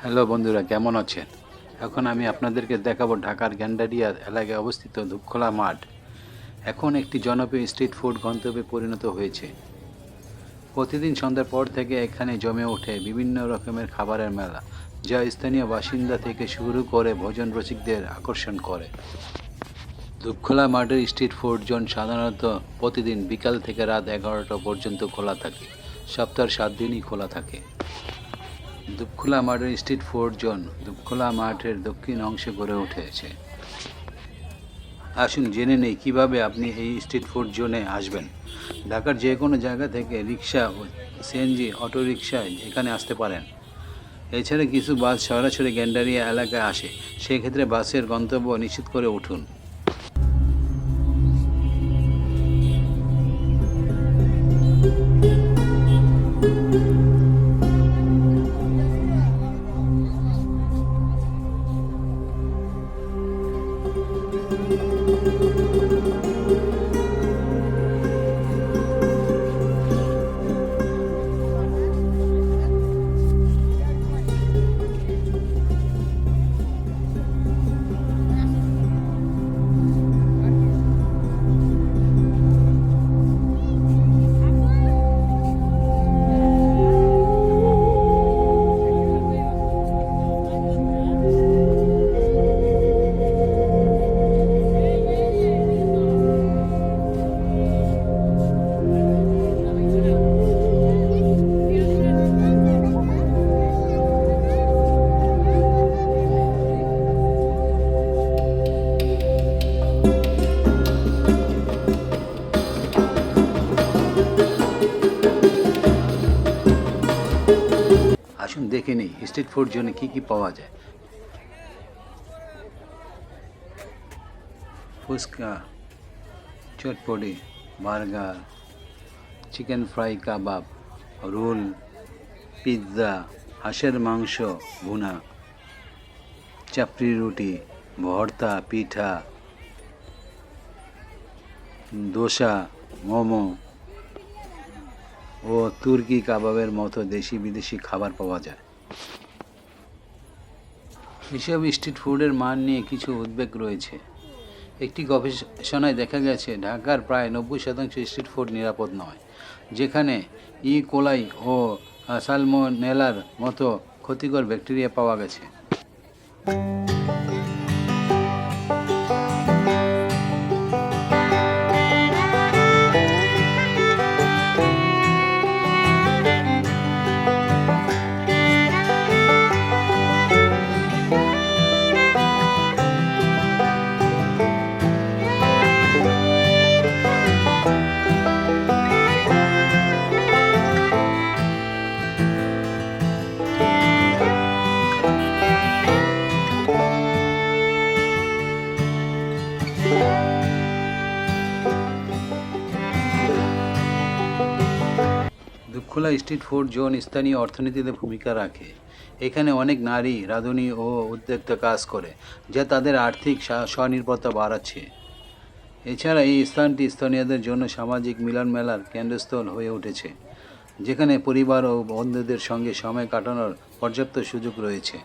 Hello বন্ধুরা, কেমন আছেন? এখন আমি আপনাদেরকে দেখাবো ঢাকার গ্যান্ডারিয়া এলাকায় অবস্থিত দুপখোলা মাঠ। এখন একটি জনপ্রিয় স্ট্রিট ফুড গন্তব্যে পরিণত হয়েছে। প্রতিদিন সন্ধ্যার পর থেকে এখানে জমে ওঠে বিভিন্ন রকমের খাবারের মেলা, যা স্থানীয় বাসিন্দা থেকে শুরু করে ভোজন রসিকদের আকর্ষণ করে। দুপখোলা মাঠের স্ট্রিট ফুড জোন সাধারণত প্রতিদিন বিকাল থেকে রাত 11টা পর্যন্ত খোলা থাকে। সপ্তাহের 7 দিনই খোলা থাকে। দুপখোলা মাঠের স্ট্রিট ফুড জোন দুপখোলা মাঠের দক্ষিণ অংশে গড়ে উঠেছে। আসুন জেনে নেই কিভাবে আপনি এই স্ট্রিট ফুড জোনে আসবেন। ঢাকার যে কোনো জায়গা থেকে রিক্সা ও সিএনজি অটোরিকশায় এখানে আসতে পারেন। এছাড়া কিছু বাস সরাসরি গ্যান্ডারিয়া এলাকায় আসে, সেক্ষেত্রে বাসের গন্তব্য নিশ্চিত করে উঠুন। আসুন দেখে নিই স্ট্রিট ফুড জোনে কী কী পাওয়া যায়। ফুচকা, চটপটি, বার্গার, চিকেন ফ্রাই, কাবাব, রোল, পিৎজা, হাঁসের মাংস ভুনা, চাপড়ি রুটি, ভর্তা, পিঠা, দোসা, মোমো ও তুর্কি কাবাবের মতো দেশি বিদেশি খাবার পাওয়া যায়। এসব স্ট্রিট ফুডের মান নিয়ে কিছু উদ্বেগ রয়েছে। একটি গবেষণায় দেখা গেছে ঢাকার প্রায় 90% স্ট্রিট ফুড নিরাপদ নয়, যেখানে কোলাই ও সালমোনেলার মতো ক্ষতিকর ব্যাকটেরিয়া পাওয়া গেছে। দুপখোলা স্ট্রিট ফুড জোন স্থানীয় অর্থনীতিতে ভূমিকা রাখে। এখানে অনেক নারী রাঁধুনি ও উদ্যোক্তা কাজ করে, যা তাদের আর্থিক স্বনির্ভরতা বাড়াচ্ছে। এছাড়া এই স্থানটি স্থানীয়দের জন্য সামাজিক মিলন মেলার কেন্দ্রস্থল হয়ে উঠেছে, যেখানে পরিবার ও বন্ধুদের সঙ্গে সময় কাটানোর পর্যাপ্ত সুযোগ রয়েছে।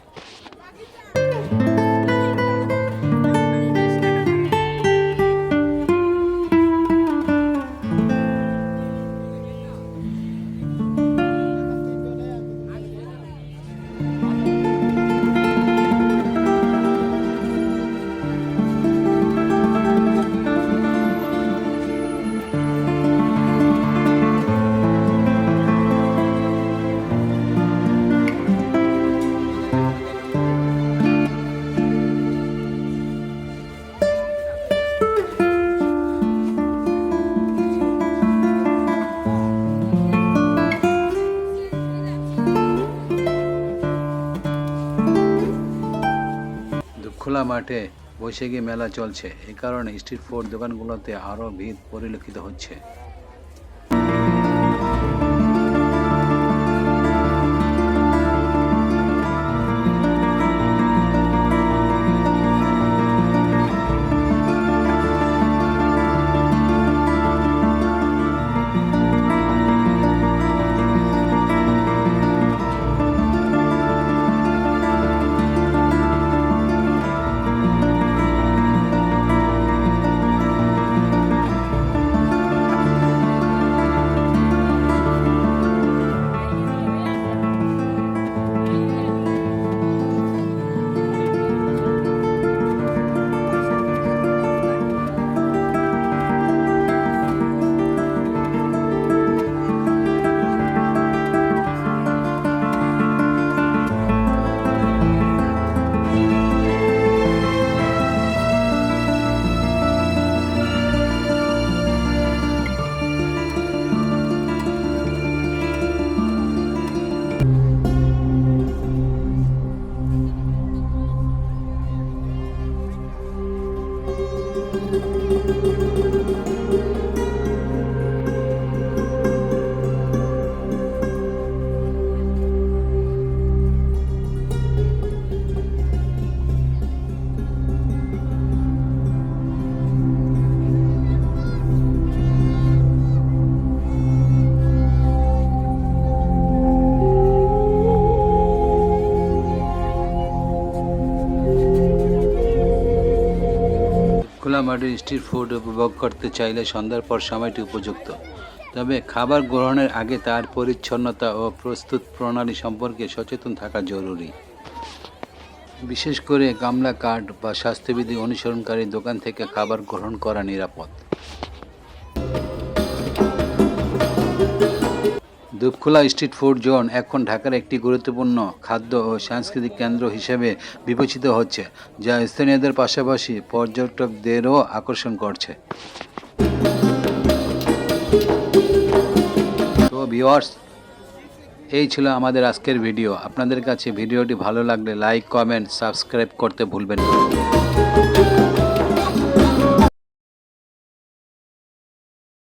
খোলা মাঠে বৈশাখী মেলা চলছে, এই কারণে স্ট্রিট ফুড দোকানগুলোতে আরও ভিড় পরিলক্ষিত হচ্ছে। মাঠের স্ট্রিট ফুড উপভোগ করতে চাইলে সন্ধ্যার পর সময়টি উপযুক্ত, তবে খাবার গ্রহণের আগে তার পরিচ্ছন্নতা ও প্রস্তুত প্রণালী সম্পর্কে সচেতন থাকা জরুরি। বিশেষ করে গামলা কার্ড বা স্বাস্থ্যবিধি অনুসরণকারী দোকান থেকে খাবার গ্রহণ করা নিরাপদ। দুপখোলা স্ট্রিট ফুড জোন এখন ঢাকার একটি গুরুত্বপূর্ণ খাদ্য ও সাংস্কৃতিক কেন্দ্র হিসেবে বিবেচিত হচ্ছে, যা স্থানীয়দের পাশাপাশি পর্যটকদেরও আকর্ষণ করছে। তো ভিউয়ার্স, এই ছিল আমাদের আজকের ভিডিও। আপনাদের কাছে ভিডিওটি ভালো লাগলে লাইক, কমেন্ট, সাবস্ক্রাইব করতে ভুলবেন না।